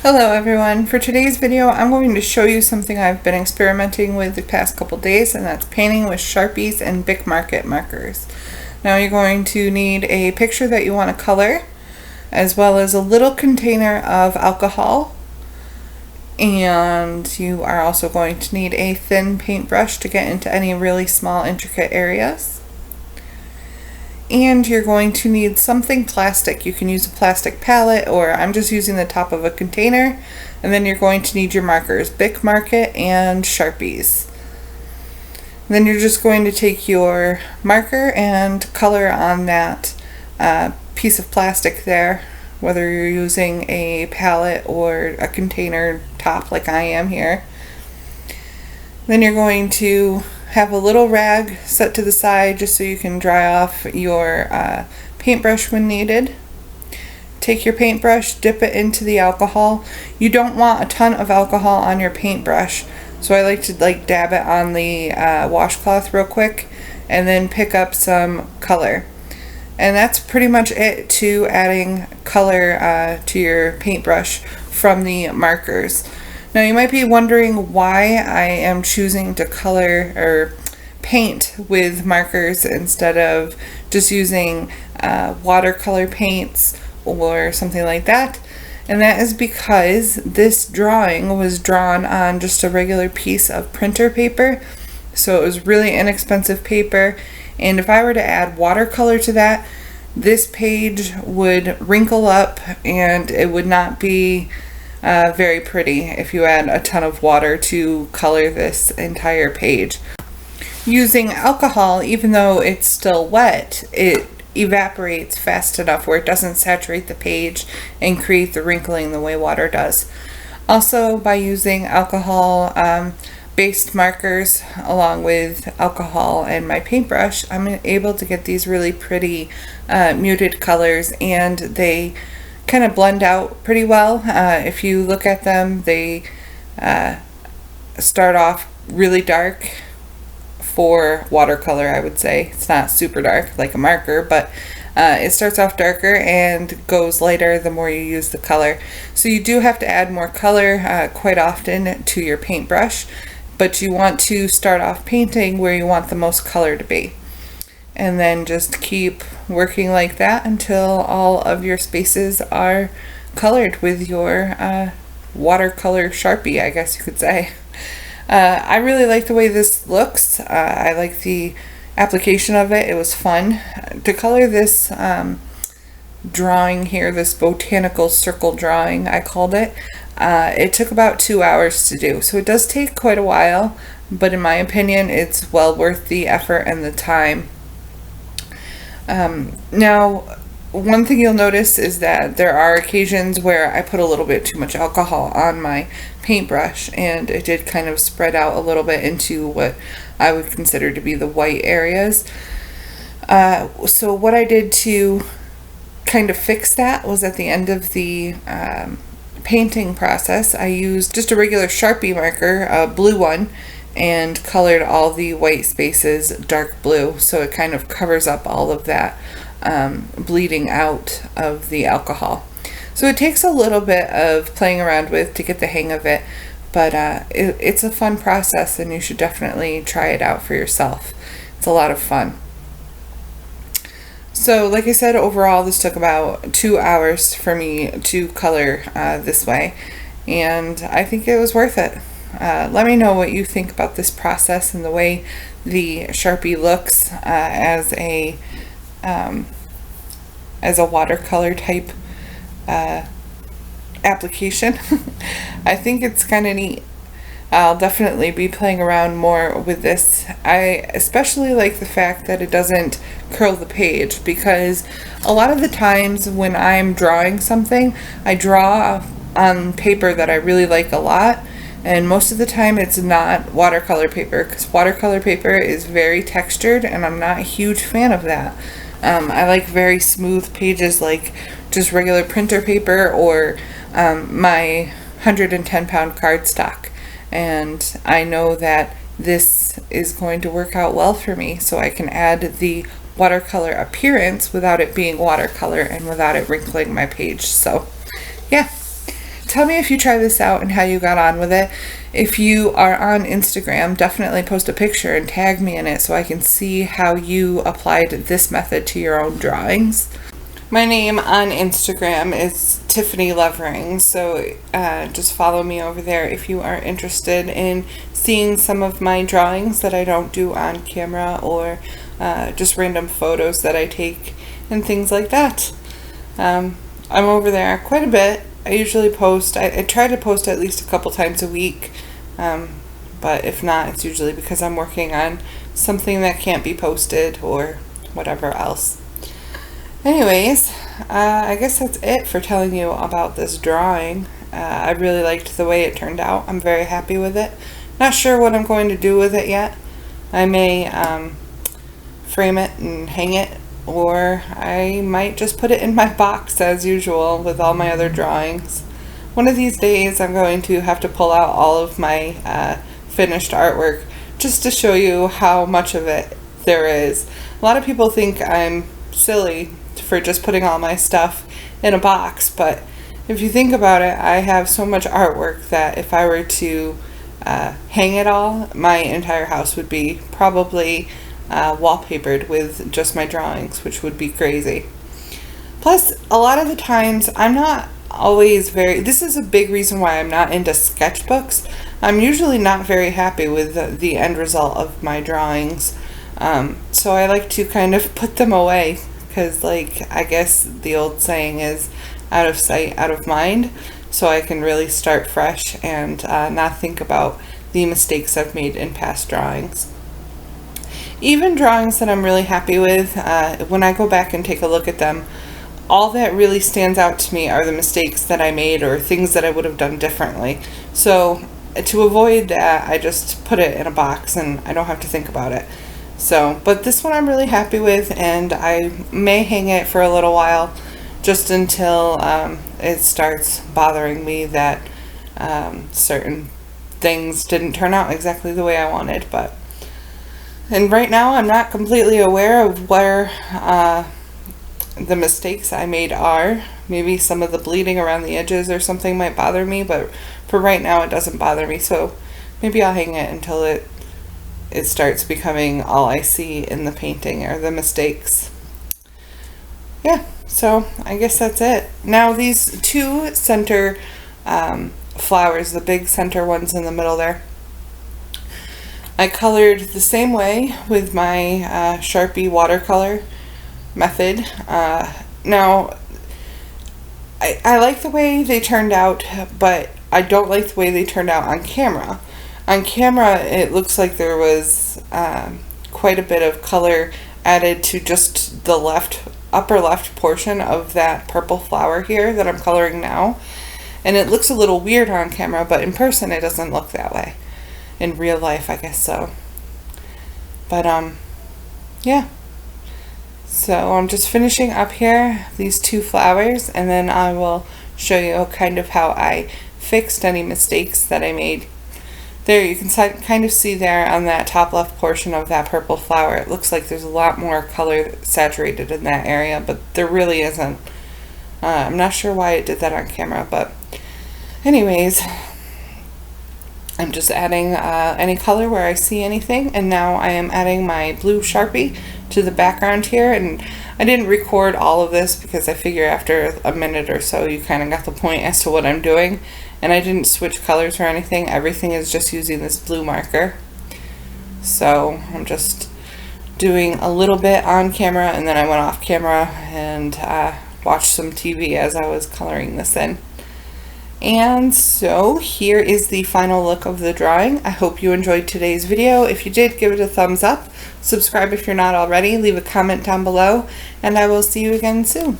Hello everyone. For today's video I'm going to show you something I've been experimenting with the past couple days, and that's painting with Sharpies and Bic Market markers. Now you're going to need a picture that you want to color, as well as a little container of alcohol, and you are also going to need a thin paintbrush to get into any really small intricate areas. And you're going to need something plastic. You can use a plastic palette, or I'm just using the top of a container. And then you're going to need your markers, Bic Market and Sharpies. And then you're just going to take your marker and color on that piece of plastic there, whether you're using a palette or a container top like I am here. Then you're going to have a little rag set to the side just so you can dry off your paintbrush when needed. Take your paintbrush, dip it into the alcohol. You don't want a ton of alcohol on your paintbrush, so I like to dab it on the washcloth real quick and then pick up some color. And that's pretty much it to adding color to your paintbrush from the markers. Now you might be wondering why I am choosing to color or paint with markers instead of just using watercolor paints or something like that. And that is because this drawing was drawn on just a regular piece of printer paper. So it was really inexpensive paper. And if I were to add watercolor to that, this page would wrinkle up and it would not be very pretty if you add a ton of water to color this entire page. Using alcohol, even though it's still wet, it evaporates fast enough where it doesn't saturate the page and create the wrinkling the way water does. Also, by using alcohol based markers along with alcohol and my paintbrush, I'm able to get these really pretty muted colors, and they kind of blend out pretty well. If you look at them, they start off really dark for watercolor, I would say. It's not super dark like a marker, but it starts off darker and goes lighter the more you use the color. So you do have to add more color quite often to your paintbrush, but you want to start off painting where you want the most color to be. And then just keep working like that until all of your spaces are colored with your watercolor Sharpie, I guess you could say. I really like the way this looks. I like the application of it. It was fun. To color this drawing here, this botanical circle drawing, I called it, it took about 2 hours to do. So it does take quite a while, but in my opinion, it's well worth the effort and the time. Now, one thing you'll notice is that there are occasions where I put a little bit too much alcohol on my paintbrush, and it did kind of spread out a little bit into what I would consider to be the white areas. So what I did to kind of fix that was at the end of the painting process, I used just a regular Sharpie marker, a blue one, and colored all the white spaces dark blue, so it kind of covers up all of that bleeding out of the alcohol. So it takes a little bit of playing around with to get the hang of it, but it's a fun process, and you should definitely try it out for yourself. It's a lot of fun. So like I said, overall this took about 2 hours for me to color this way, and I think it was worth it. Let me know what you think about this process and the way the Sharpie looks as a watercolor type application. I think it's kind of neat. I'll definitely be playing around more with this. I especially like the fact that it doesn't curl the page, because a lot of the times when I'm drawing something, I draw on paper that I really like a lot. And most of the time it's not watercolor paper, because watercolor paper is very textured and I'm not a huge fan of that. I like very smooth pages like just regular printer paper or my 110-pound cardstock. And I know that this is going to work out well for me, so I can add the watercolor appearance without it being watercolor and without it wrinkling my page. So yeah. tell me if you try this out and how you got on with it. If you are on Instagram, definitely post a picture and tag me in it so I can see how you applied this method to your own drawings. My name on Instagram is Tiffany Levering, so just follow me over there if you are interested in seeing some of my drawings that I don't do on camera, or just random photos that I take and things like that. I'm over there quite a bit. I usually post, I try to post at least a couple times a week, but if not, it's usually because I'm working on something that can't be posted or whatever else. Anyways, I guess that's it for telling you about this drawing. I really liked the way it turned out. I'm very happy with it. Not sure what I'm going to do with it yet. I may frame it and hang it, or I might just put it in my box as usual with all my other drawings. One of these days I'm going to have to pull out all of my finished artwork just to show you how much of it there is. A lot of people think I'm silly for just putting all my stuff in a box, but if you think about it, I have so much artwork that if I were to hang it all, my entire house would be probably wallpapered with just my drawings, which would be crazy. Plus, a lot of the times I'm not always this is a big reason why I'm not into sketchbooks. I'm usually not very happy with the end result of my drawings, so I like to kind of put them away, because like I guess the old saying is out of sight, out of mind, so I can really start fresh and not think about the mistakes I've made in past drawings. Even drawings that I'm really happy with, when I go back and take a look at them, all that really stands out to me are the mistakes that I made or things that I would have done differently. So to avoid that, I just put it in a box and I don't have to think about it. So, but this one I'm really happy with, and I may hang it for a little while, just until it starts bothering me that certain things didn't turn out exactly the way I wanted. And right now I'm not completely aware of where the mistakes I made are. Maybe some of the bleeding around the edges or something might bother me, but for right now it doesn't bother me, so maybe I'll hang it until it starts becoming all I see in the painting are the mistakes. Yeah, so I guess that's it. Now these two center flowers, the big center ones in the middle there, I colored the same way with my Sharpie watercolor method. Now I like the way they turned out, but I don't like the way they turned out on camera. On camera, it looks like there was quite a bit of color added to just the upper left portion of that purple flower here that I'm coloring now. And it looks a little weird on camera, but in person it doesn't look that way. In real life, I guess so. But, yeah. So I'm just finishing up here, these two flowers, and then I will show you kind of how I fixed any mistakes that I made. There, you can kind of see there on that top left portion of that purple flower, it looks like there's a lot more color saturated in that area, but there really isn't. I'm not sure why it did that on camera, but anyways, I'm just adding any color where I see anything, and now I am adding my blue Sharpie to the background here. And I didn't record all of this because I figure after a minute or so you kind of got the point as to what I'm doing. And I didn't switch colors or anything. Everything is just using this blue marker. So I'm just doing a little bit on camera, and then I went off camera and watched some TV as I was coloring this in. And so here is the final look of the drawing. I hope you enjoyed today's video. If you did, give it a thumbs up. Subscribe if you're not already. Leave a comment down below, and I will see you again soon.